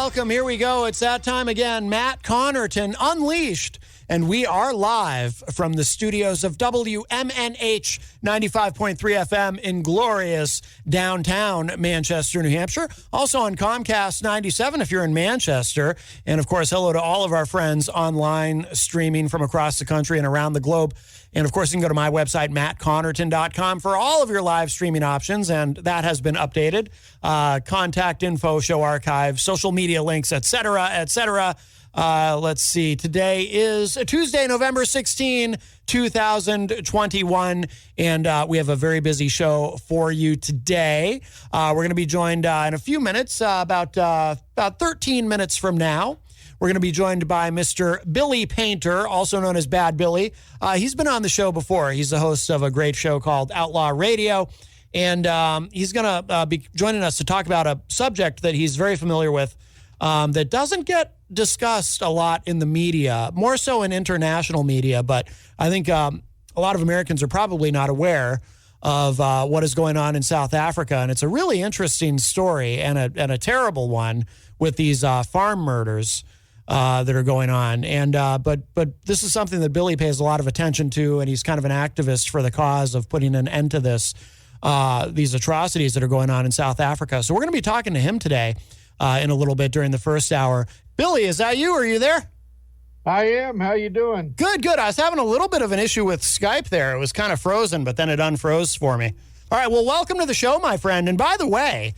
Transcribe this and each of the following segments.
welcome. Here we go. It's that time again. Matt Connarton Unleashed. And we are live from the studios of WMNH 95.3 FM in glorious downtown Manchester, New Hampshire. Also on Comcast 97 if you're in Manchester. And, of course, hello to all of our friends online streaming from across the country and around the globe. And, of course, you can go to my website, mattconnerton.com, for all of your live streaming options, and that has been updated. Contact info, show archive, social media links, et cetera, et cetera. Let's see. Today is Tuesday, November 16, 2021, and we have a very busy show for you today. We're going to be joined in a few minutes, about 13 minutes from now. We're going to be joined by Mr. Billy Painter, also known as Bad Billy. He's been on the show before. He's the host of a great show called Outlaw Radio, and he's going to be joining us to talk about a subject that he's very familiar with that doesn't get discussed a lot in the media, more so in international media, but I think a lot of Americans are probably not aware of what is going on in South Africa, and it's a really interesting story and a terrible one with these farm murders that are going on. And but this is something that Billy pays a lot of attention to, and he's kind of an activist for the cause of putting an end to these atrocities that are going on in South Africa. So we're going to be talking to him today in a little bit during the first hour. Billy, is that you? Are you there? I am. How you doing? Good. I was having a little bit of an issue with Skype there. It was kind of frozen, but then it unfroze for me. All right. Well, welcome to the show, my friend. And by the way,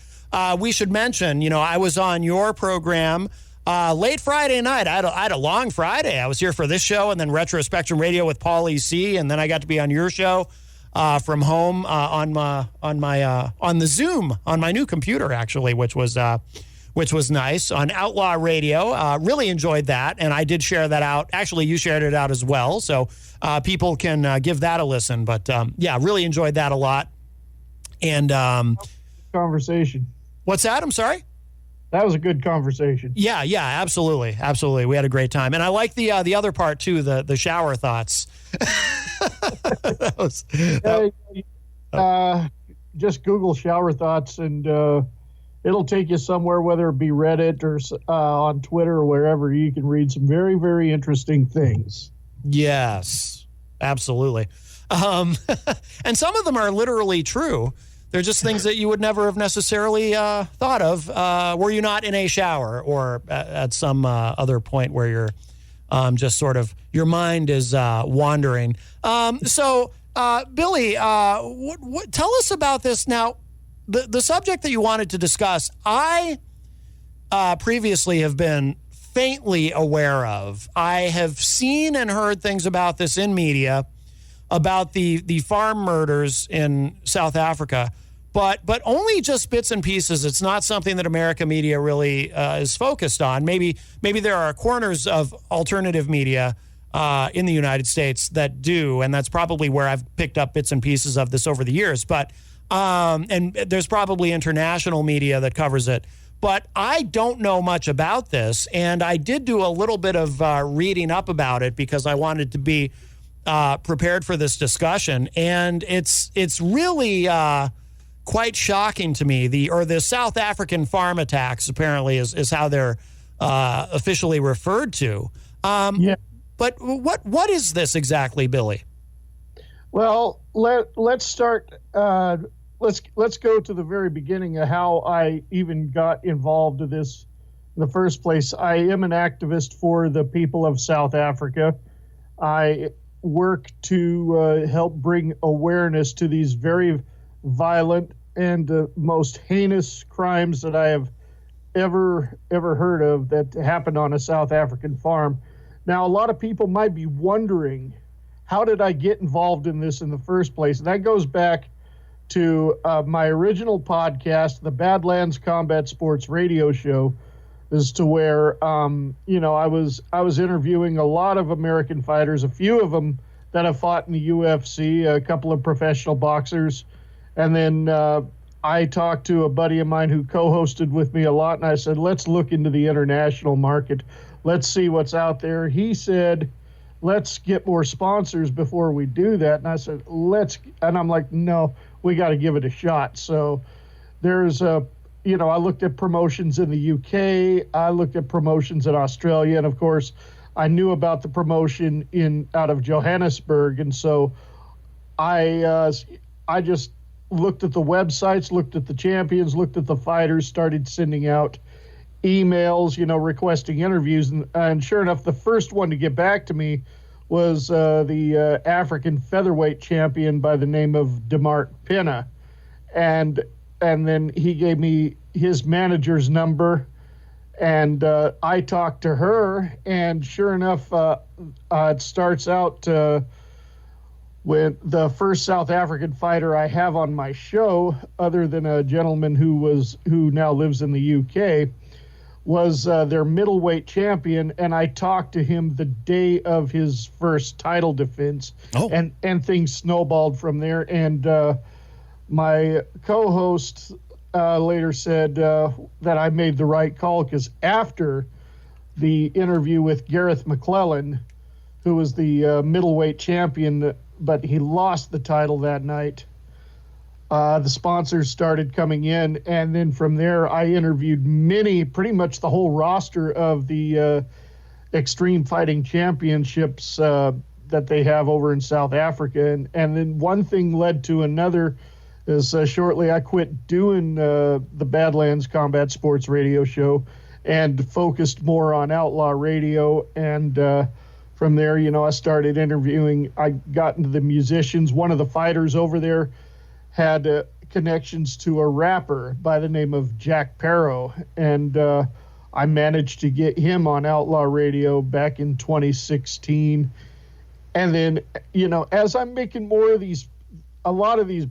we should mention, I was on your program late Friday night. I had a long Friday. I was here for this show and then Retro Spectrum Radio with Paul E.C. And then I got to be on your show from home on the Zoom on my new computer, actually, which was nice, on Outlaw Radio. Really enjoyed that, and I did share that out. Actually, you shared it out as well, so people can give that a listen. But, yeah, really enjoyed that a lot. And conversation. What's that? I'm sorry? That was a good conversation. Yeah, absolutely. We had a great time. And I like the other part, too, the shower thoughts. Just Google shower thoughts, and it'll take you somewhere, whether it be Reddit or on Twitter or wherever. You can read some very, very interesting things. Yes, absolutely. And some of them are literally true. They're just things that you would never have necessarily thought of were you not in a shower or at some other point where you're just sort of, your mind is wandering. So, Billy, tell us about this now. The subject that you wanted to discuss, I previously have been faintly aware of. I have seen and heard things about this in media, about the farm murders in South Africa, but only just bits and pieces. It's not something that American media really is focused on. Maybe there are corners of alternative media in the United States that do, and that's probably where I've picked up bits and pieces of this over the years. But and there's probably international media that covers it. But I don't know much about this, and I did do a little bit of reading up about it because I wanted to be prepared for this discussion. And it's really quite shocking to me. The South African farm attacks apparently is how they're officially referred to. Yeah. But what is this exactly, Billy? Well, let's start. Let's go to the very beginning of how I even got involved in this in the first place. I am an activist for the people of South Africa. I work to help bring awareness to these very violent and most heinous crimes that I have ever heard of that happened on a South African farm. Now, a lot of people might be wondering, how did I get involved in this in the first place? And that goes back to my original podcast, the Badlands Combat Sports Radio Show, as to where I was interviewing a lot of American fighters, a few of them that have fought in the UFC, a couple of professional boxers, and then I talked to a buddy of mine who co-hosted with me a lot, and I said, let's look into the international market. Let's see what's out there. He said, let's get more sponsors before we do that. And I said, and I'm like, no, we got to give it a shot. So there's I looked at promotions in the UK. I looked at promotions in Australia, and of course, I knew about the promotion out of Johannesburg, and so I just looked at the websites, looked at the champions, looked at the fighters, started sending out emails, requesting interviews, and sure enough, the first one to get back to me was the African featherweight champion by the name of Demart Pena, and then he gave me his manager's number, and I talked to her, and sure enough, it starts out with the first South African fighter I have on my show, other than a gentleman who now lives in the UK, was their middleweight champion, and I talked to him the day of his first title defense, and things snowballed from there. And my co-host later said that I made the right call, because after the interview with Gareth McClellan, who was the middleweight champion, but he lost the title that night, the sponsors started coming in, and then from there I interviewed pretty much the whole roster of the Extreme Fighting Championships that they have over in South Africa. And then one thing led to another, is shortly I quit doing the Badlands Combat Sports radio show and focused more on outlaw radio. And from there, I started interviewing. I got into the musicians. One of the fighters over there had connections to a rapper by the name of Jack Parrow, and I managed to get him on outlaw radio back in 2016. And then, as I'm making more of these, a lot of these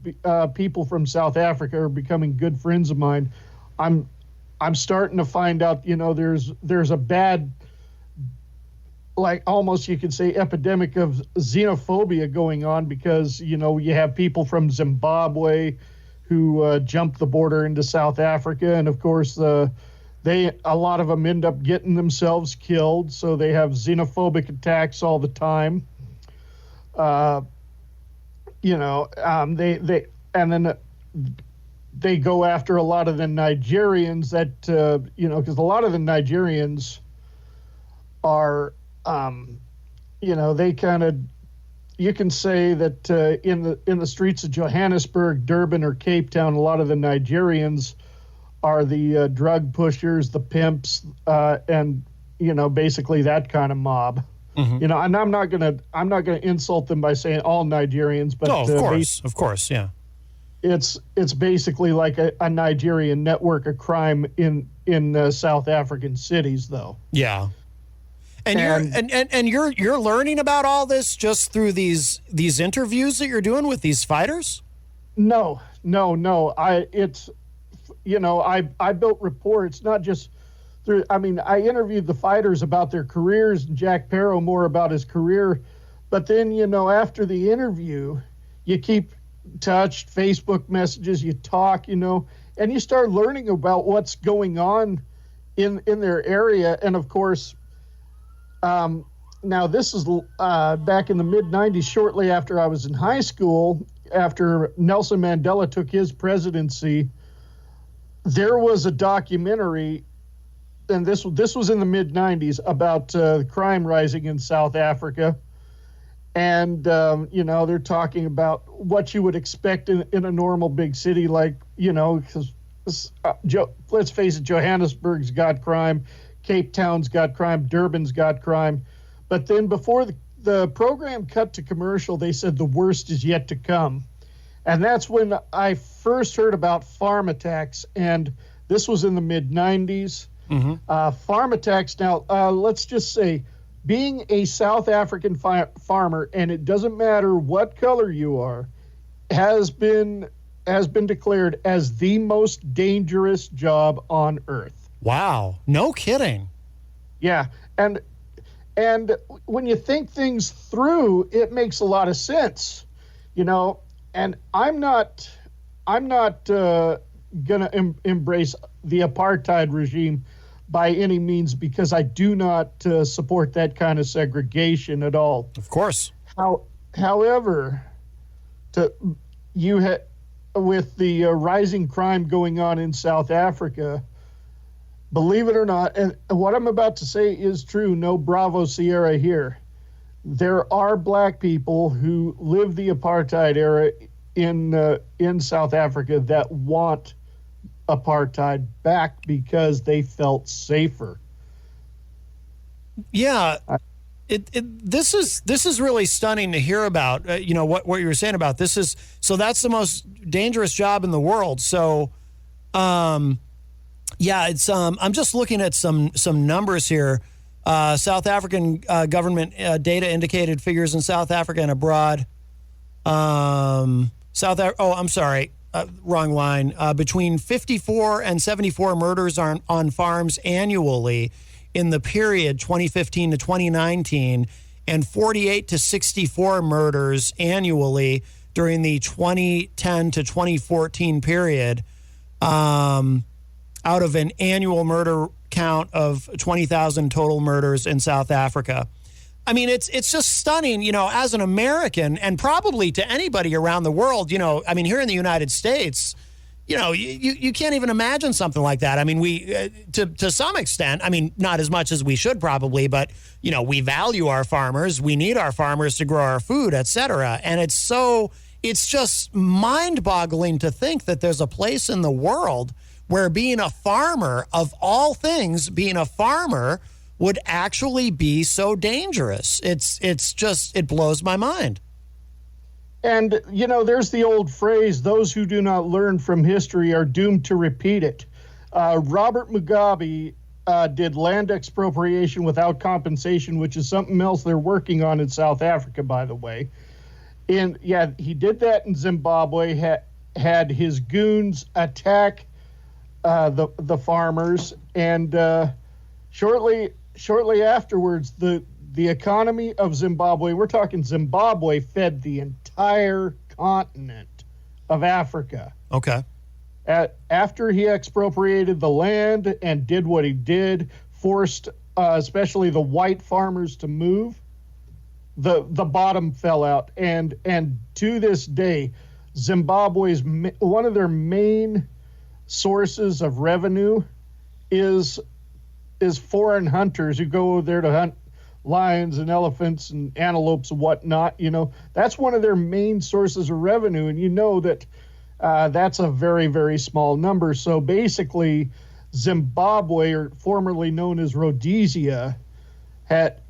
people from South Africa are becoming good friends of mine. I'm starting to find out, there's a bad, like almost you could say, epidemic of xenophobia going on, because you have people from Zimbabwe who jump the border into South Africa, and of course a lot of them end up getting themselves killed, so they have xenophobic attacks all the time. They go after a lot of the Nigerians that because a lot of the Nigerians are they kind of, you can say that in the streets of Johannesburg, Durban, or Cape Town, a lot of the Nigerians are the drug pushers, the pimps, and basically that kind of mob. Mm-hmm. And I'm not gonna insult them by saying all Nigerians, but of course, yeah. It's basically like a Nigerian network of crime in South African cities, though. Yeah. And you're learning about all this just through these interviews that you're doing with these fighters? No. I built rapport. It's not just through. I mean, I interviewed the fighters about their careers, and Jack Parrow more about his career. But then after the interview, you keep touch, Facebook messages, you talk, and you start learning about what's going on in their area, and of course. Now, this is back in the mid-'90s, shortly after I was in high school, after Nelson Mandela took his presidency. There was a documentary, and this was in the mid-'90s, about crime rising in South Africa. And, they're talking about what you would expect in a normal big city, like, because let's face it, Johannesburg's got crime. Cape Town's got crime, Durban's got crime. But then before the program cut to commercial, they said the worst is yet to come. And that's when I first heard about farm attacks, and this was in the mid-'90s. Mm-hmm. Farm attacks, now, let's just say, being a South African farmer, and it doesn't matter what color you are, has been declared as the most dangerous job on earth. Wow. No kidding. Yeah. And when you think things through, it makes a lot of sense, and I'm not going to embrace the apartheid regime by any means, because I do not support that kind of segregation at all. Of course. However, with the rising crime going on in South Africa, believe it or not, and what I'm about to say is true, no Bravo Sierra here. There are black people who live the apartheid era in South Africa that want apartheid back because they felt safer. Yeah. This is really stunning to hear about. What you were saying about this is, so that's the most dangerous job in the world. So, it's I'm just looking at some numbers here. South African government data indicated figures in South Africa and abroad. I'm sorry, wrong line. Between 54 and 74 murders on farms annually in the period 2015 to 2019, and 48 to 64 murders annually during the 2010 to 2014 period, out of an annual murder count of 20,000 total murders in South Africa. I mean, it's just stunning, as an American, and probably to anybody around the world, here in the United States, you can't even imagine something like that. I mean, we, to some extent, not as much as we should probably, but, we value our farmers. We need our farmers to grow our food, et cetera. And it's just mind-boggling to think that there's a place in the world where being a farmer, of all things, would actually be so dangerous. It blows my mind. And, there's the old phrase, those who do not learn from history are doomed to repeat it. Robert Mugabe did land expropriation without compensation, which is something else they're working on in South Africa, by the way. And, he did that in Zimbabwe, had his goons attack the farmers, and shortly afterwards, the economy of Zimbabwe, we're talking Zimbabwe, fed the entire continent of Africa. Okay. After he expropriated the land and did what he did, forced especially the white farmers to move, the bottom fell out. And to this day, Zimbabwe's one of their main sources of revenue is foreign hunters who go there to hunt lions and elephants and antelopes and whatnot. That's one of their main sources of revenue, and that that's a very, very small number. So basically, Zimbabwe, or formerly known as Rhodesia, it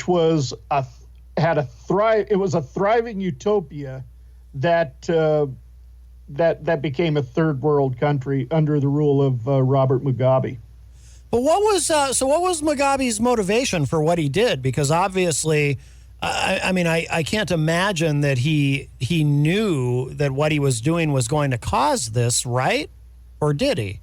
was a thriving utopia that became a third world country under the rule of Robert Mugabe. But what was Mugabe's motivation for what he did? Because obviously, I can't imagine that he knew that what he was doing was going to cause this, right? Or did he?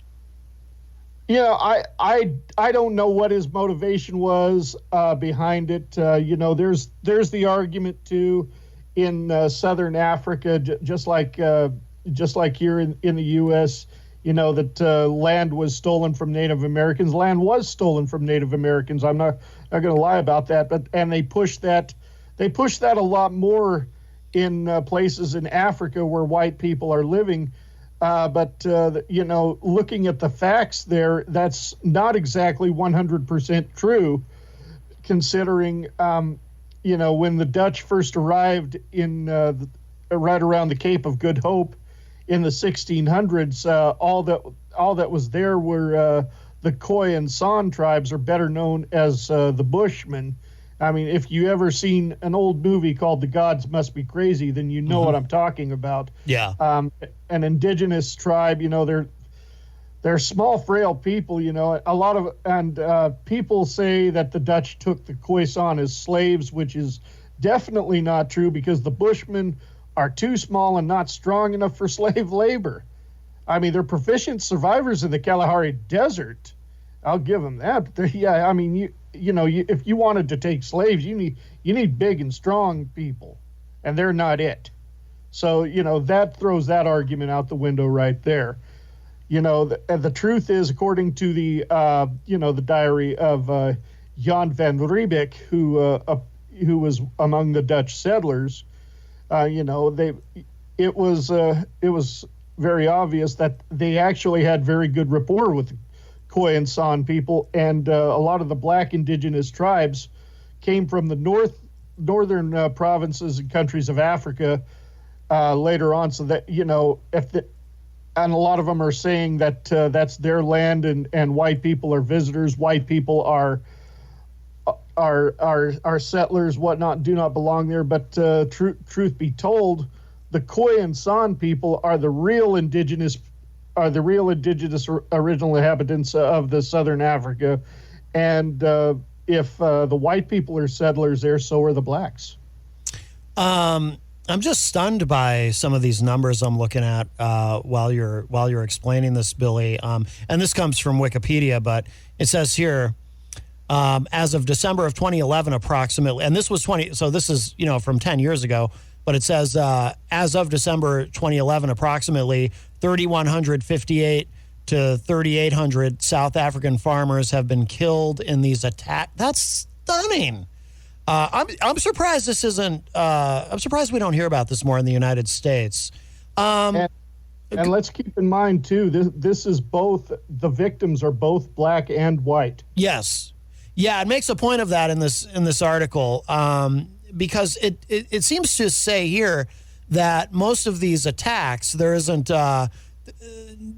I don't know what his motivation was behind it. There's the argument too in Southern Africa, just like here in the U.S., that land was stolen from Native Americans. Land was stolen from Native Americans. I'm not going to lie about that. And they push that a lot more in places in Africa where white people are living. Looking at the facts there, that's not exactly 100% true, considering, when the Dutch first arrived in right around the Cape of Good Hope in the 1600s, all that was there were the Khoi and San tribes, or better known as the Bushmen. I mean, if you ever seen an old movie called The Gods Must Be Crazy, then you know what I'm talking about. Yeah. An indigenous tribe, they're small, frail people, people say that the Dutch took the Khoisan as slaves, which is definitely not true, because the Bushmen are too small and not strong enough for slave labor. I mean, they're proficient survivors in the Kalahari Desert. I'll give them that. But if you wanted to take slaves, you need big and strong people, and they're not it. So, that throws that argument out the window right there. The truth is, according to the diary of Jan van Riebeck, who was among the Dutch settlers, it was very obvious that they actually had very good rapport with the Khoi and San people, and a lot of the black indigenous tribes came from the northern provinces and countries of Africa later on. So that, you know, and a lot of them are saying that that's their land, and white people are visitors. White people are settlers, whatnot, do not belong there. But truth be told, the Khoi and San people are the real indigenous original inhabitants of the southern Africa, and if the white people are settlers there, so are the blacks. I'm just stunned by some of these numbers I'm looking at while you're explaining this, Billy. And this comes from Wikipedia, but it says here, as of December of 2011, approximately, and this was so this is, you know, from 10 years ago, but it says as of December 2011, approximately 3,158 to 3,800 South African farmers have been killed in these attacks. That's stunning. I'm surprised this isn't. I'm surprised we don't hear about this more in the United States. And let's keep in mind too, this is both, the victims are both black and white. Yes, yeah, it makes a point of that in this article, because it seems to say here that most of these attacks, there isn't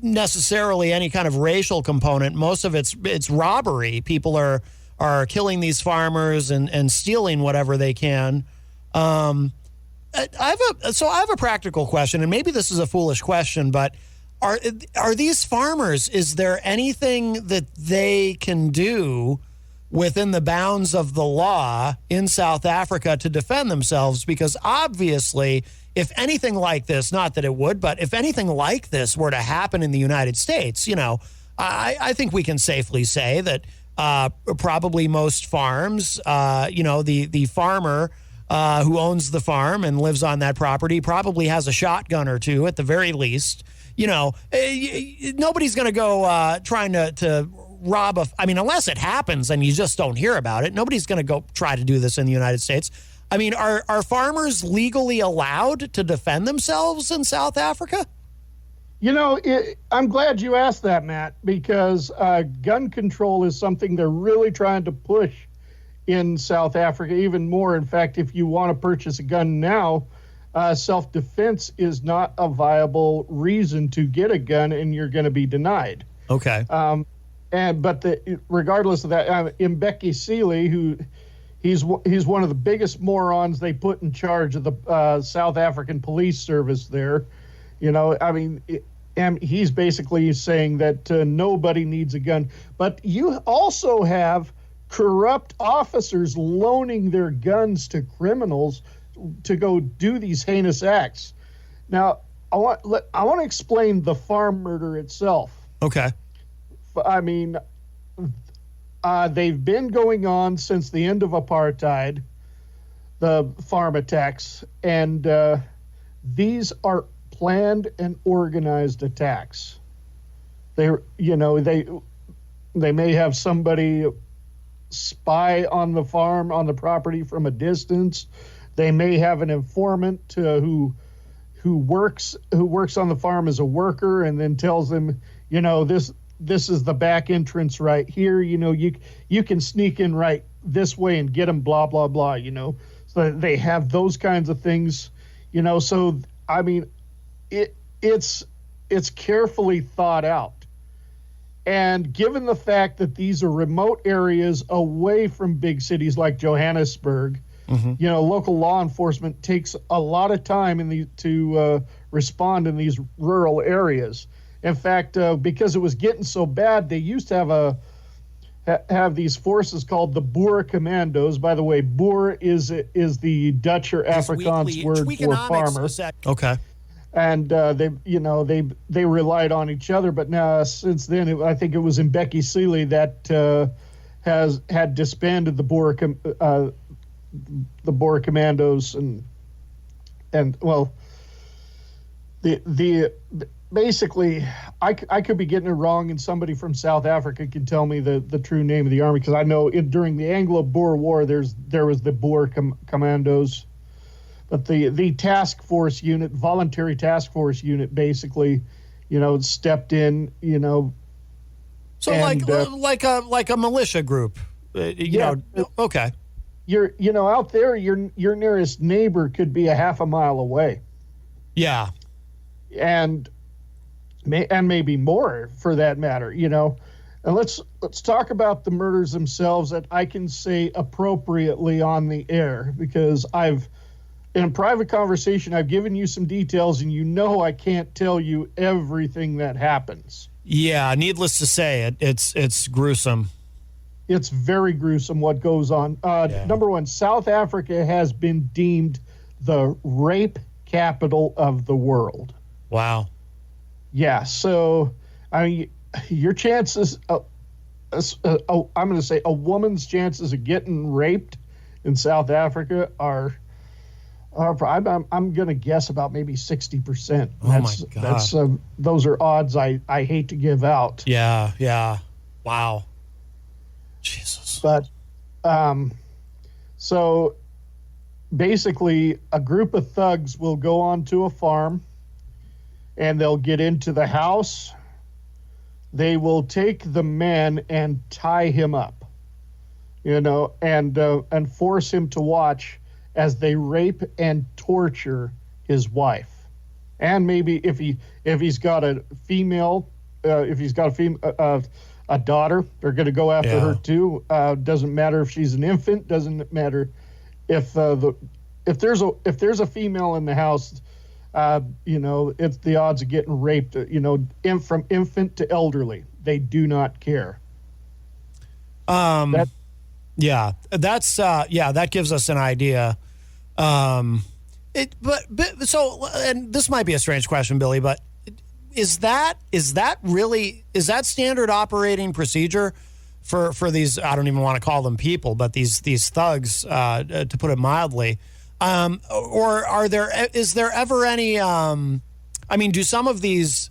necessarily any kind of racial component. Most of it's robbery. People are killing these farmers and stealing whatever they can. I have a practical question, and maybe this is a foolish question, but are these farmers, is there anything that they can do within the bounds of the law in South Africa to defend themselves? Because obviously, if anything like this, not that it would, but if anything like this were to happen in the United States, you know, I think we can safely say that probably most farms, you know, the farmer who owns the farm and lives on that property probably has a shotgun or two at the very least. You know, nobody's going to go trying to rob I mean, unless it happens and you just don't hear about it, nobody's going to go try to do this in the United States. I mean, are farmers legally allowed to defend themselves in South Africa? You know, I'm glad you asked that, Matt, because gun control is something they're really trying to push in South Africa even more. In fact, if you want to purchase a gun now, self-defense is not a viable reason to get a gun, and you're going to be denied. Okay. But regardless of that, Mbeki Sealy, who he's one of the biggest morons they put in charge of the South African police service there. You know, I mean, and he's basically saying that nobody needs a gun. But you also have corrupt officers loaning their guns to criminals to go do these heinous acts. Now, I want to explain the farm murder itself. Okay. I mean, they've been going on since the end of apartheid, the farm attacks, and these are planned and organized attacks. They may have somebody spy on the farm, on the property from a distance. They may have an informant who works on the farm as a worker, and then tells them, you know, this is the back entrance right here. You know, you can sneak in right this way and get them, blah, blah, blah, you know. So they have those kinds of things, you know. So, I mean, it's carefully thought out. And given the fact that these are remote areas away from big cities like Johannesburg, you know, local law enforcement takes a lot of time to respond in these rural areas. In fact, because it was getting so bad, they used to have these forces called the Boer Commandos. By the way, Boer is the Dutch or Afrikaans word for farmer. Okay. And they relied on each other. But now, since then, I think it was Mbeki Sealy that had disbanded the Boer Commandos, and well, the basically, I could be getting it wrong, and somebody from South Africa can tell me the true name of the army, because I know during the Anglo-Boer War there was the Boer Commandos, but the task force unit, voluntary task force unit, basically, stepped in, So and, like a militia group, okay. Out there, your nearest neighbor could be a half a mile away. Yeah. And maybe more for that matter, And let's talk about the murders themselves that I can say appropriately on the air, because in a private conversation, I've given you some details, and I can't tell you everything that happens. Yeah, needless to say, it's gruesome. It's very gruesome what goes on. Number one, South Africa has been deemed the rape capital of the world. Wow. Yeah, so your chances, I'm going to say a woman's chances of getting raped in South Africa are I'm going to guess about maybe 60%. My God. Those are odds I hate to give out. Yeah. Wow. Jesus. But so basically a group of thugs will go onto a farm and they'll get into the house. They will take the man and tie him up, and force him to watch as they rape and torture his wife. And maybe if he's got a female, a daughter, they're going to go after her too. Doesn't matter if she's an infant. Doesn't matter if there's a female in the house. It's the odds of getting raped. From infant to elderly, they do not care. That gives us an idea. And this might be a strange question, Billy, but is that standard operating procedure for these? I don't even want to call them people, but these thugs, to put it mildly. Or is there ever any? Do some of these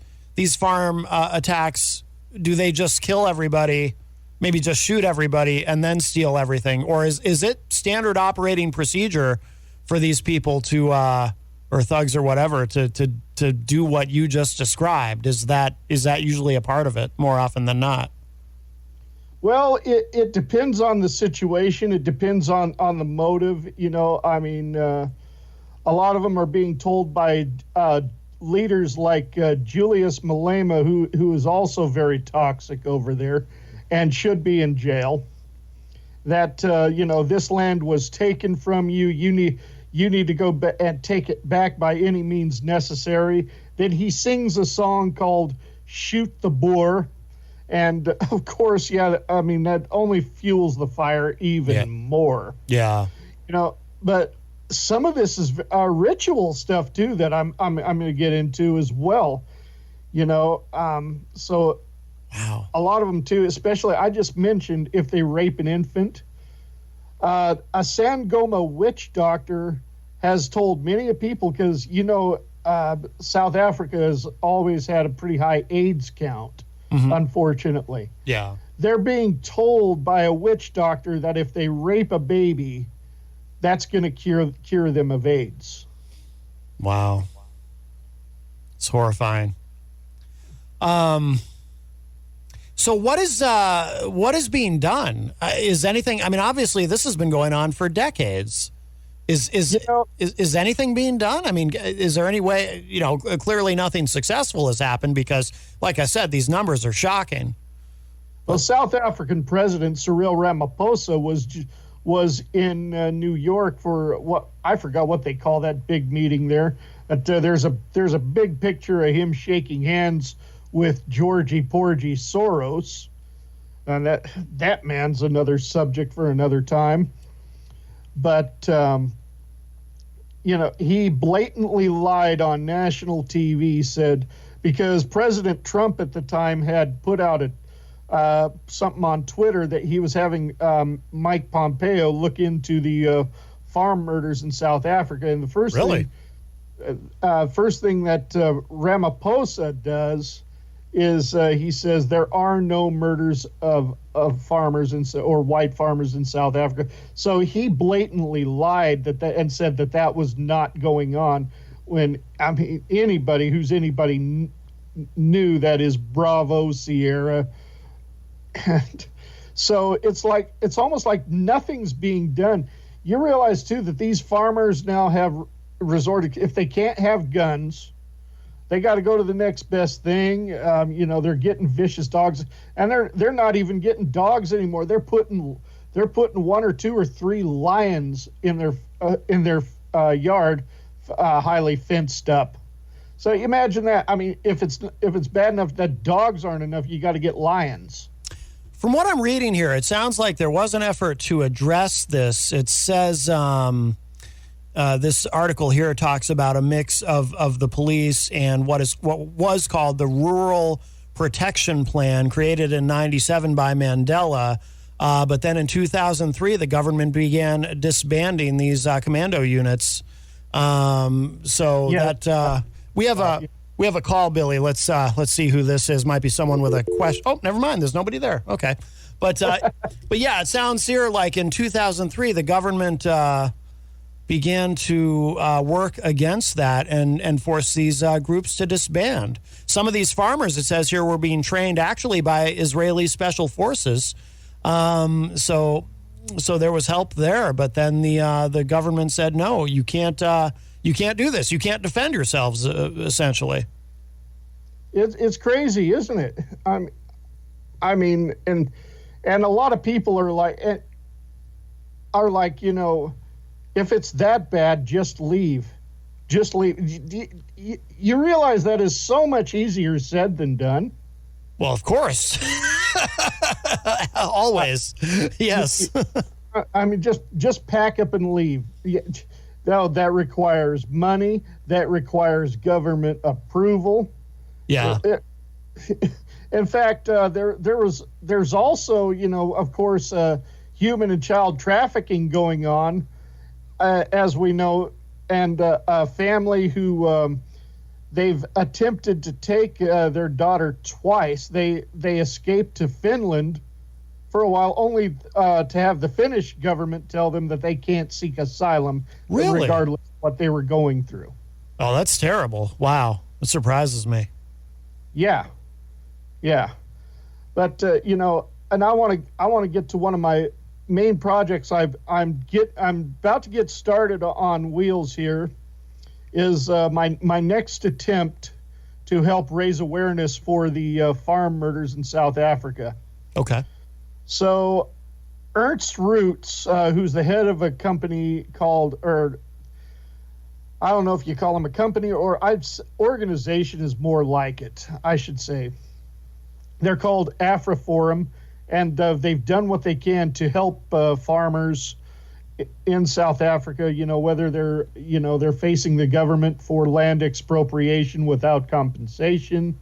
farm attacks? Do they just kill everybody? Maybe just shoot everybody and then steal everything, or is it standard operating procedure for these people to or thugs or whatever to do what you just described? Is that usually a part of it more often than not? Well, it depends on the situation. It depends on the motive. A lot of them are being told by leaders like Julius Malema, who is also very toxic over there and should be in jail, that, this land was taken from you. You need to go and take it back by any means necessary. Then he sings a song called Shoot the Boer. And of course, that only fuels the fire even more. Yeah. But some of this is ritual stuff too that I'm going to get into as well. So wow. A lot of them too, especially I just mentioned if they rape an infant. A Sangoma witch doctor has told many people, because South Africa has always had a pretty high AIDS count. Mm-hmm. Unfortunately. Yeah. They're being told by a witch doctor that if they rape a baby, that's going to cure them of AIDS. Wow. It's horrifying. So what is being done? Is anything, obviously this has been going on for decades. Is anything being done? Is there any way, clearly nothing successful has happened because, like I said, these numbers are shocking. Well, South African President Cyril Ramaphosa was in New York for I forgot what they call that big meeting there. But there's a big picture of him shaking hands with Georgie Porgy Soros. And that man's another subject for another time. But, he blatantly lied on national TV, said, because President Trump at the time had put out something on Twitter that he was having Mike Pompeo look into the farm murders in South Africa. And the first thing that Ramaphosa does is he says there are no murders of farmers or white farmers in South Africa. So he blatantly lied and said that was not going on. When anybody knew that is Bravo Sierra, and so it's almost like nothing's being done. You realize too that these farmers now have resorted, if they can't have guns, they got to go to the next best thing. They're getting vicious dogs, and they're not even getting dogs anymore. They're putting 1 or 2 or 3 lions in their yard, highly fenced up. So imagine that. I mean, if it's bad enough that dogs aren't enough, you got to get lions. From what I'm reading here, it sounds like there was an effort to address this. It says this article here talks about a mix of the police and what was called the Rural Protection Plan, created in '97 by Mandela. But then in 2003, the government began disbanding these commando units. We have a call, Billy. Let's see who this is. Might be someone with a question. Oh, never mind. There's nobody there. Okay, but yeah, it sounds here like in 2003, the government began to work against that and force these groups to disband. Some of these farmers, it says here, were being trained actually by Israeli special forces. So there was help there, but then the government said, no, you can't do this. You can't defend yourselves, essentially. It's crazy, isn't it? I mean, and a lot of people are like, if it's that bad, just leave. Just leave. You realize that is so much easier said than done? Well, of course. Always. Yes. I mean, just pack up and leave. No, that requires money. That requires government approval. Yeah. In fact, there's also, of course, human and child trafficking going on, as we know, and a family who they've attempted to take their daughter twice. They escaped to Finland for a while, only to have the Finnish government tell them that they can't seek asylum, really? Regardless of what they were going through. Oh, that's terrible. Wow. It surprises me. Yeah. But, and I want to get to one of my main projects. I'm about to get started on wheels here, is my next attempt to help raise awareness for the farm murders in South Africa. Okay. So Ernst Roots, who's the head of a company called, or I don't know if you call him a company or organization is more like it, I should say. They're called AfriForum, and they've done what they can to help farmers in South Africa, whether they're facing the government for land expropriation without compensation,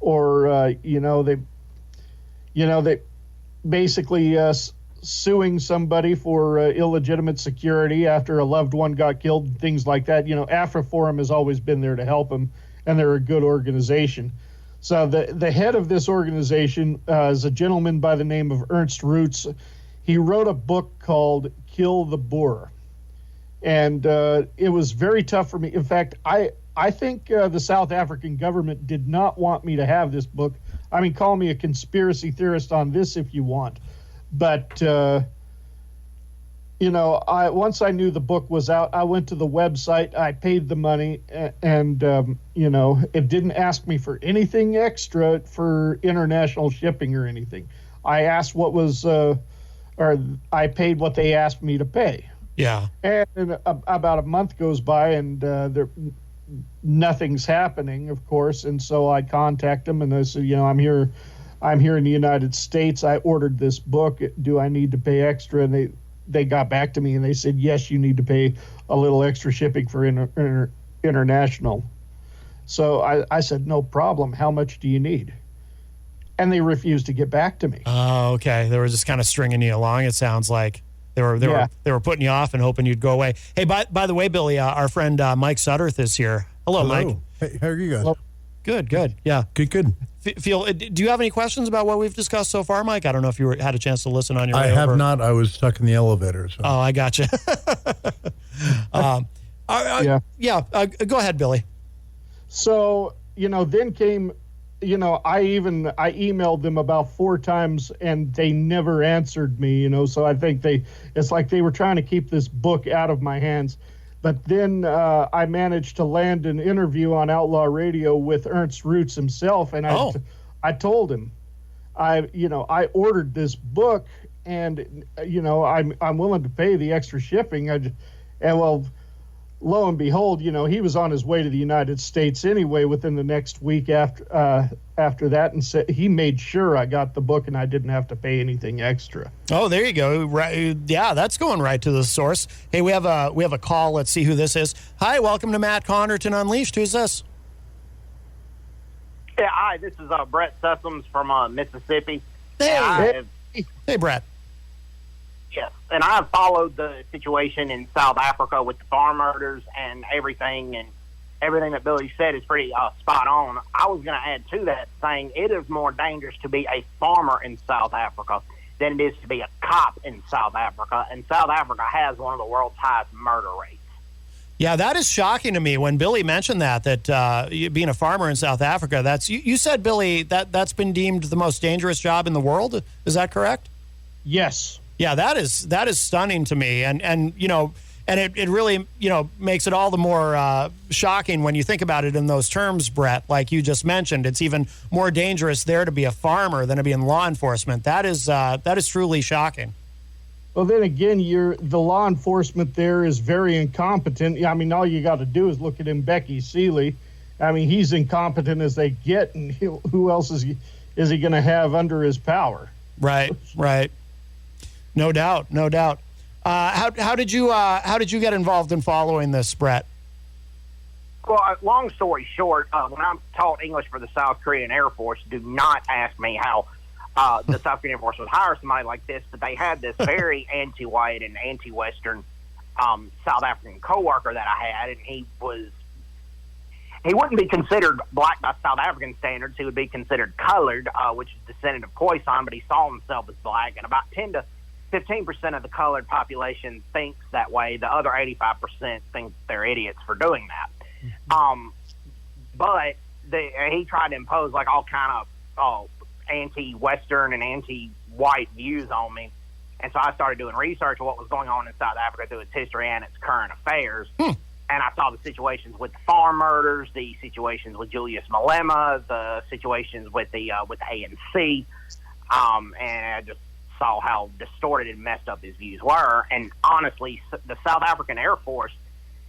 or they basically suing somebody for illegitimate security after a loved one got killed, things like that. AfriForum has always been there to help them, and they're a good organization. So the head of this organization is a gentleman by the name of Ernst Roots. He wrote a book called Kill the Boer. And it was very tough for me. In fact, I think the South African government did not want me to have this book. I mean, call me a conspiracy theorist on this if you want. But, once I knew the book was out, I went to the website, I paid the money, and it didn't ask me for anything extra for international shipping or anything. I asked what was, or I paid what they asked me to pay. Yeah. And about a month goes by, and nothing's happening, of course. And so I contact them, and I said, I'm here in the United States. I ordered this book. Do I need to pay extra? And they got back to me, and they said, yes, you need to pay a little extra shipping for international. So I said, no problem. How much do you need? And they refused to get back to me. Oh, okay. They were just kind of stringing you along, it sounds like. They were putting you off and hoping you'd go away. Hey, by the way, Billy, our friend Mike Sutterth is here. Hello, Mike. Hey, how are you guys? Good. Yeah. Good. Do you have any questions about what we've discussed so far, Mike? I don't know if you had a chance to listen on your way I have over. not. I was stuck in the elevator. So. Oh, I got you. Go ahead, Billy. So, then came, I emailed them about 4 times and they never answered me, so I think it's like they were trying to keep this book out of my hands. But then I managed to land an interview on Outlaw Radio with Ernst Roots himself. And I told him, I ordered this book and, I'm willing to pay the extra shipping. Lo and behold, he was on his way to the United States anyway within the next week after that, and said he made sure I got the book and I didn't have to pay anything extra. Oh, there you go. Right, yeah, that's going right to the source. Hey, we have a call. Let's see who this is. Hi, welcome to Matt Connarton Unleashed. Who's this? Yeah, hi. This is Brett Sessoms from Mississippi. Hey, Brett. Yes, and I've followed the situation in South Africa with the farm murders and everything that Billy said is pretty spot on. I was going to add to that saying it is more dangerous to be a farmer in South Africa than it is to be a cop in South Africa, and South Africa has one of the world's highest murder rates. Yeah, that is shocking to me when Billy mentioned that being a farmer in South Africa, you said, Billy, that's been deemed the most dangerous job in the world. Is that correct? Yes. Yeah, that is stunning to me, and it really makes it all the more shocking when you think about it in those terms, Brett. Like you just mentioned, it's even more dangerous there to be a farmer than to be in law enforcement. That is truly shocking. Well, then again, the law enforcement there is very incompetent. I mean, all you got to do is look at him, Becky Seeley. I mean, he's incompetent as they get, and who else is he going to have under his power? Right. No doubt. How did you get involved in following this, Brett? Well, long story short, when I'm taught English for the South Korean Air Force, do not ask me how the South Korean Air Force would hire somebody like this, but they had this very anti-white and anti-Western South African coworker that I had, and he wouldn't be considered black by South African standards. He would be considered colored, which is descendant of Khoisan, but he saw himself as black, and about 10 to 15% of the colored population thinks that way. The other 85% think they're idiots for doing that. But he tried to impose like all kind of anti-Western and anti-white views on me. And so I started doing research on what was going on in South Africa through its history and its current affairs. And I saw the situations with the farm murders, the situations with Julius Malema, the situations with the ANC, and I just saw how distorted and messed up his views were. And honestly, the South African Air Force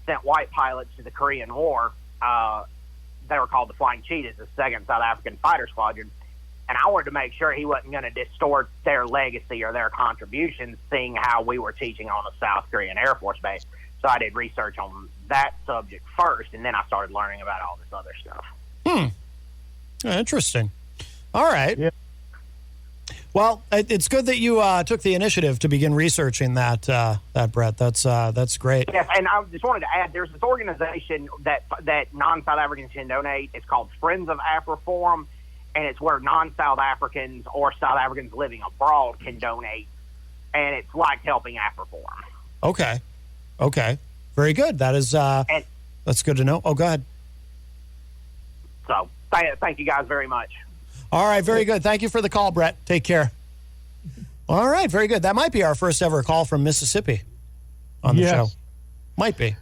sent white pilots to the Korean War. They were called the Flying Cheetahs, the 2nd South African Fighter Squadron. And I wanted to make sure he wasn't going to distort their legacy or their contributions, seeing how we were teaching on a South Korean Air Force base. So I did research on that subject first, and then I started learning about all this other stuff. Interesting. All right. Yeah. Well, it's good that you took the initiative to begin researching that, Brett. That's great. Yes, and I just wanted to add, there's this organization that non-South Africans can donate. It's called Friends of AfriForum, and it's where non-South Africans or South Africans living abroad can donate, and it's like helping AfriForum. Okay. Very good. That is that's good to know. Oh, go ahead. So thank you guys very much. All right, very good. Thank you for the call, Brett. Take care. All right, very good. That might be our first ever call from Mississippi on the show. Might be.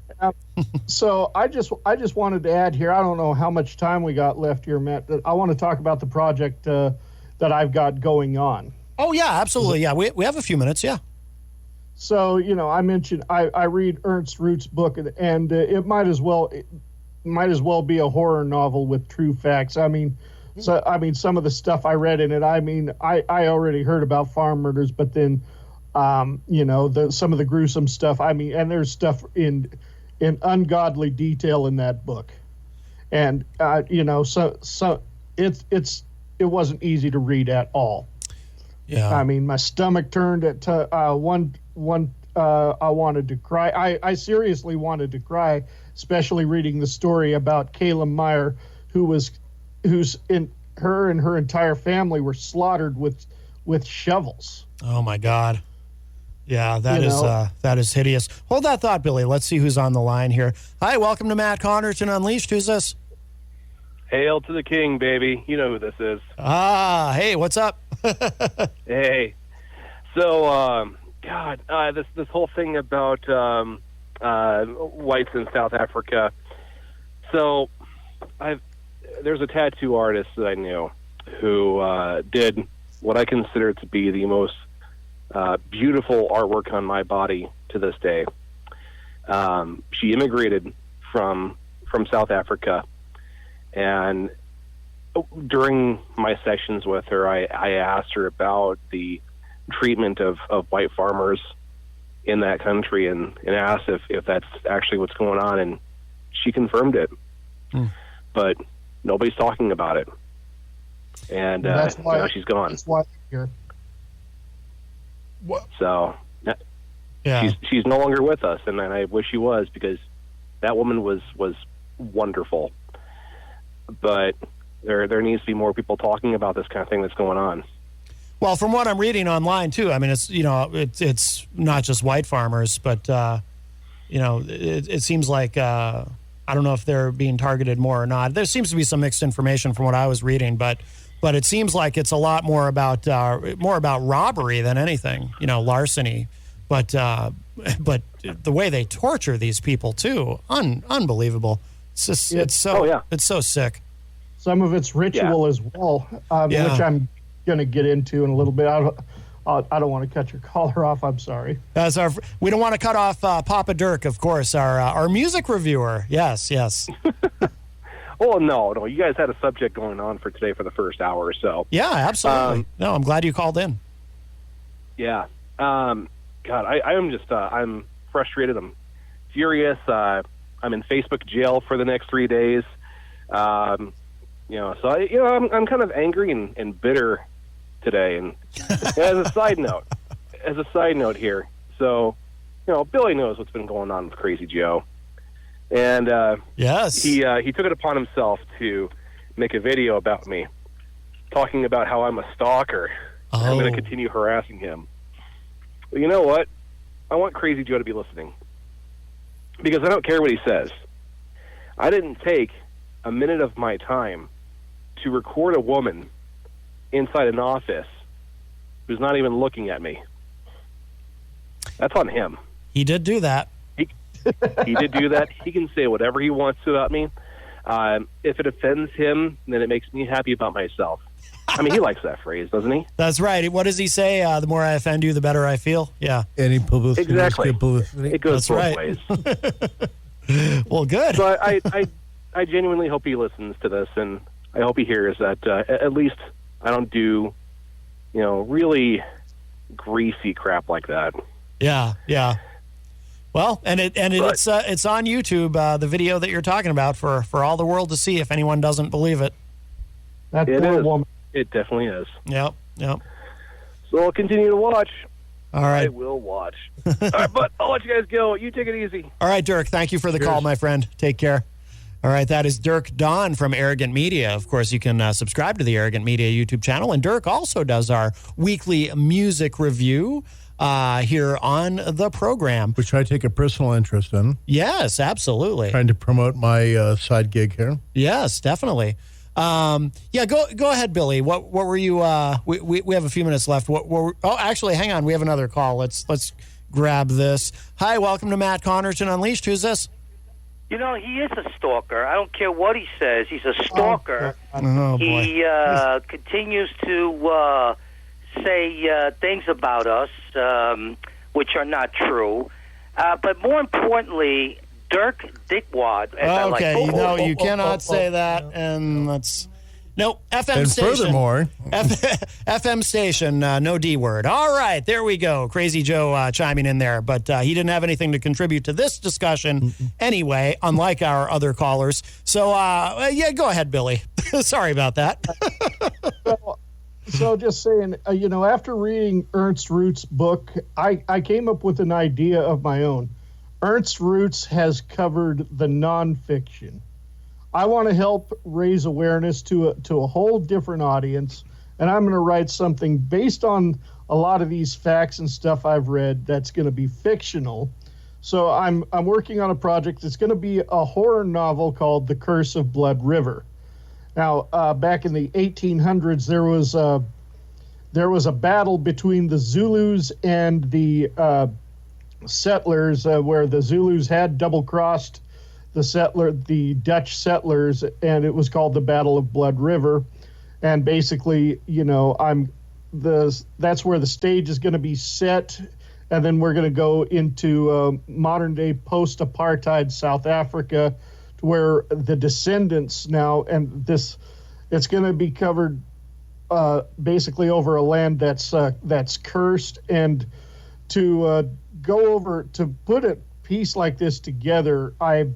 So I just wanted to add here, I don't know how much time we got left here, Matt, but I want to talk about the project that I've got going on. Oh, yeah, absolutely. Yeah, we have a few minutes, yeah. So, I mentioned I read Ernst Roots' book, and it might as well be a horror novel with true facts. Some of the stuff I read in it, I already heard about farm murders, but then, some of the gruesome stuff. And there's stuff in ungodly detail in that book, and so it wasn't easy to read at all. Yeah. My stomach turned at one. I wanted to cry. I seriously wanted to cry, especially reading the story about Caleb Meyer, who was who's in her and her entire family were slaughtered with shovels. Oh my God. Yeah, that is hideous. Hold that thought, Billy. Let's see who's on the line here. Hi, welcome to Matt Connarton Unleashed. Who's this? Hail to the king, baby. You know who this is. Hey, what's up? Hey. So, this whole thing about whites in South Africa. So, there's a tattoo artist that I knew who did what I consider to be the most beautiful artwork on my body to this day. She immigrated from South Africa, and during my sessions with her, I asked her about the treatment of white farmers in that country, and asked if that's actually what's going on, and she confirmed it. But nobody's talking about it, and that's why, now she's gone. That's why I'm here. So Yeah. she's no longer with us, and I wish she was, because that woman was wonderful. But there needs to be more people talking about this kind of thing that's going on. Well, from what I'm reading online too, I mean, it's not just white farmers, but it seems like I don't know if they're being targeted more or not. There seems to be some mixed information from what I was reading, but it seems like it's a lot more about robbery than anything, larceny. But the way they torture these people too, unbelievable. It's just it's so sick. Some of it's ritual as well, which I'm going to get into in a little bit. I don't want to cut your caller off. I'm sorry. We don't want to cut off Papa Dirk, of course, our music reviewer. Yes. Well, no, you guys had a subject going on for today for the first hour or so. Yeah, absolutely. No, I'm glad you called in. Yeah. God, I am just I'm frustrated. I'm furious. I'm in Facebook jail for the next 3 days. So I'm kind of angry and bitter today. And as a side note here, so Billy knows what's been going on with Crazy Joe, and yes, he took it upon himself to make a video about me, talking about how I'm a stalker. Oh. I'm going to continue harassing him. But you know what? I want Crazy Joe to be listening, because I don't care what he says. I didn't take a minute of my time to record a woman inside an office who's not even looking at me. That's on him. He did do that. He did do that. He can say whatever he wants about me. If it offends him, then it makes me happy about myself. I mean, he likes that phrase, doesn't he? That's right. What does he say? The more I offend you, the better I feel. Yeah. Any publicity. Exactly. Publicity. It goes That's both right. ways. Well, good. So I genuinely hope he listens to this, and I hope he hears that at least I don't do, really greasy crap like that. Yeah. Well, it's on YouTube, the video that you're talking about, for all the world to see if anyone doesn't believe it. That It poor is. woman. It definitely is. Yep. So I'll continue to watch. All right. I will watch. All right, but I'll let you guys go. You take it easy. All right, Dirk, thank you for the call, my friend. Take care. All right, that is Dirk Don from Arrogant Media. Of course, you can subscribe to the Arrogant Media YouTube channel. And Dirk also does our weekly music review here on the program. Which I take a personal interest in. Yes, absolutely. Trying to promote my side gig here. Yes, definitely. Go ahead, Billy. What were you? We have a few minutes left. Actually, hang on. We have another call. Let's grab this. Hi, welcome to Matt Connarton Unleashed. Who's this? He is a stalker. I don't care what he says. He's a stalker. Oh, boy. He continues to say things about us which are not true. But more importantly, Dirk Dickwad. Okay, you cannot say that, and let's... Nope, FM and station. Furthermore, FM station, no D word. All right, there we go. Crazy Joe chiming in there, but he didn't have anything to contribute to this discussion anyway, unlike our other callers. So, go ahead, Billy. Sorry about that. So just saying, after reading Ernst Root's book, I came up with an idea of my own. Ernst Roots has covered the nonfiction. I want to help raise awareness to a whole different audience, and I'm going to write something based on a lot of these facts and stuff I've read that's going to be fictional. So I'm working on a project that's going to be a horror novel called The Curse of Blood River. Now, back in the 1800s, there was a battle between the Zulus and the settlers, where the Zulus had double-crossed the Dutch settlers, and it was called the Battle of Blood River. And basically, that's where the stage is going to be set, and then we're going to go into modern-day post-apartheid South Africa, to where the descendants now, and it's going to be covered basically over a land that's cursed, and to go over to put a piece like this together, I've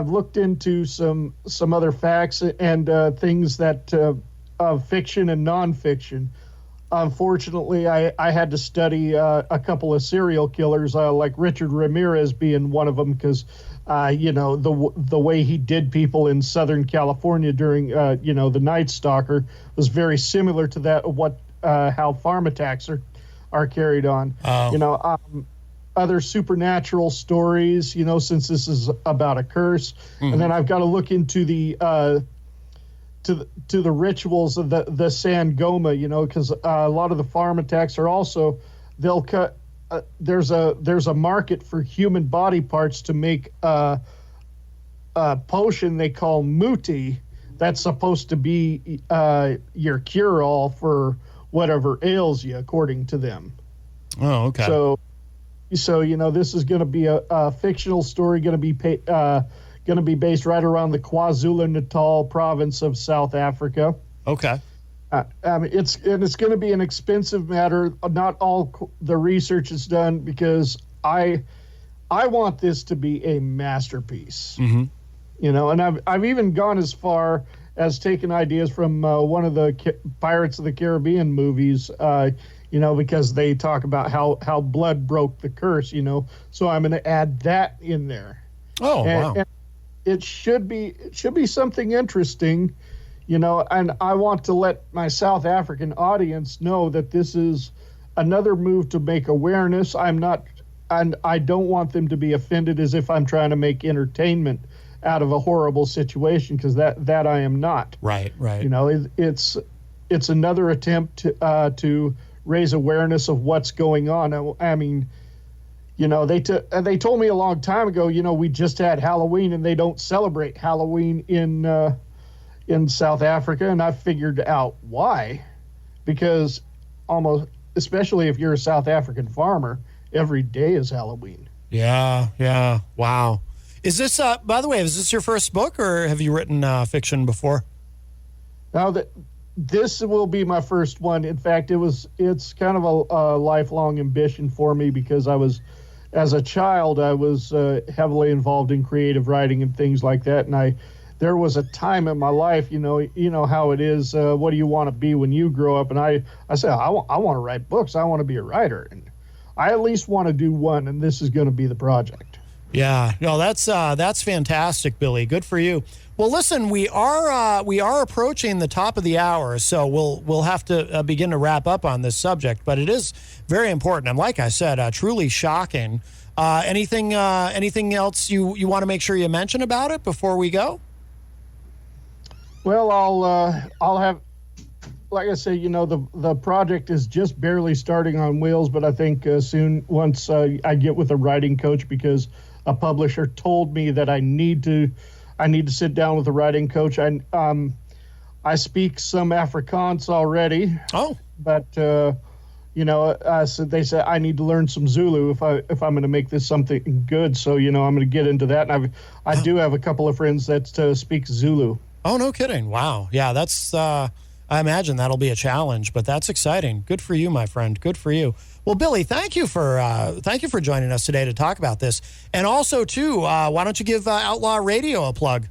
looked into some other facts and things that of fiction and nonfiction. Unfortunately, I had to study a couple of serial killers, like Richard Ramirez being one of them, because the way he did people in Southern California during the Night Stalker was very similar to that of how farm attacks are carried on. Oh. Other supernatural stories, since this is about a curse. Mm-hmm. And then I've got to look into the to the rituals of the Sangoma, because a lot of the farm attacks are also, they'll cut, there's a market for human body parts to make a potion they call muti that's supposed to be your cure-all for whatever ails you, according to them. Oh, okay. So this is going to be a fictional story, going to be based right around the KwaZulu-Natal province of South Africa. Okay. It's going to be an expensive matter. Not all the research is done, because I want this to be a masterpiece. Mm-hmm. And I've even gone as far as taking ideas from one of the Pirates of the Caribbean movies. Because they talk about how blood broke the curse. So I'm going to add that in there. Oh, wow. And it should be something interesting. And I want to let my South African audience know that this is another move to make awareness. And I don't want them to be offended as if I'm trying to make entertainment out of a horrible situation, because that I am not. Right. It's another attempt to raise awareness of what's going on. I mean, they told me a long time ago, we just had Halloween and they don't celebrate Halloween in South Africa, and I figured out why. Because especially if you're a South African farmer, every day is Halloween. Yeah. Wow. Is this, by the way, is this your first book, or have you written fiction before? Now, this will be my first one. In fact, it's kind of a lifelong ambition for me, because as a child, I was heavily involved in creative writing and things like that. And there was a time in my life, you know how it is. What do you want to be when you grow up? And I said, I want to write books. I want to be a writer, and I at least want to do one. And this is going to be the project. Yeah, no, that's fantastic, Billy. Good for you. Well, listen, we are approaching the top of the hour, so we'll have to begin to wrap up on this subject. But it is very important, and like I said, truly shocking. Anything else you want to make sure you mention about it before we go? Well, I'll have, like I say, the project is just barely starting on wheels, but I think soon, once I get with a writing coach, because a publisher told me that I need to sit down with a writing coach. I speak some Afrikaans already. Oh, but so they said I need to learn some Zulu if I'm going to make this something good. So I'm going to get into that, and I do have a couple of friends that speak Zulu. Oh, no kidding! Wow, yeah, that's. I imagine that'll be a challenge, but that's exciting. Good for you, my friend. Good for you. Well, Billy, thank you for joining us today to talk about this, and also too, why don't you give Outlaw Radio a plug?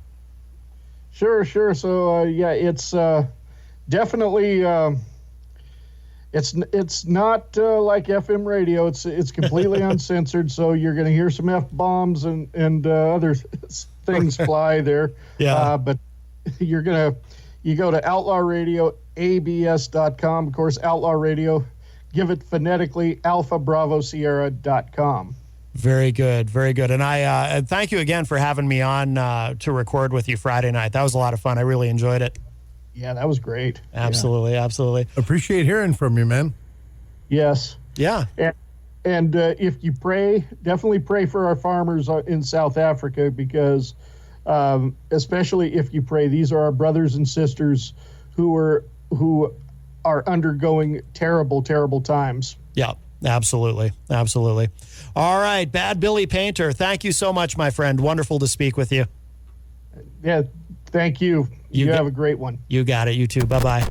Sure. So it's definitely It's not like FM radio. It's completely uncensored. So you're going to hear some F-bombs and other things fly there. Yeah. But you go to Outlaw Radio, abs.com. Of course, Outlaw Radio, give it phonetically, alphabravosierra.com. Very good. Very good. And I thank you again for having me on to record with you Friday night. That was a lot of fun. I really enjoyed it. Yeah, that was great. Absolutely. Yeah. Absolutely. Appreciate hearing from you, man. Yes. Yeah. And if you pray, definitely pray for our farmers in South Africa, because especially if you pray, these are our brothers and sisters who are undergoing terrible, terrible times. Yeah. Absolutely. Absolutely. All right. Bad Billy Painter, thank you so much, my friend. Wonderful to speak with you. Yeah. Thank you. You have a great one. You got it. You too. Bye-bye.